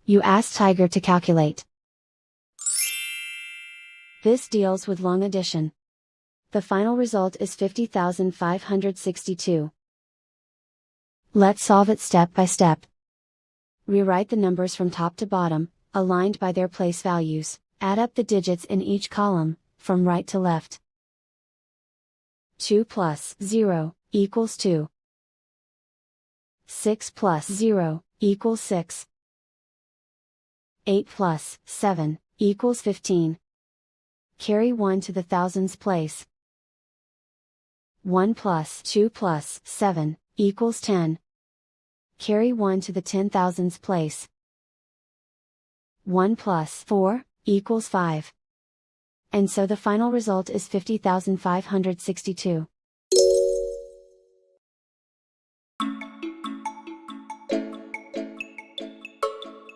You ask Tiger to calculate. This deals with long addition. The final result is 50,562. Let's solve it step by step. Rewrite the numbers from top to bottom, aligned by their place values. Add up the digits in each column, from right to left. 2 plus 0 equals 2. 6 plus 0 equals 6. 8 plus 7 equals 15. Carry 1 to the thousands place. 1 plus 2 plus 7 equals 10. Carry 1 to the 10,000s place. 1 plus 4 equals 5. And so the final result is 50,562.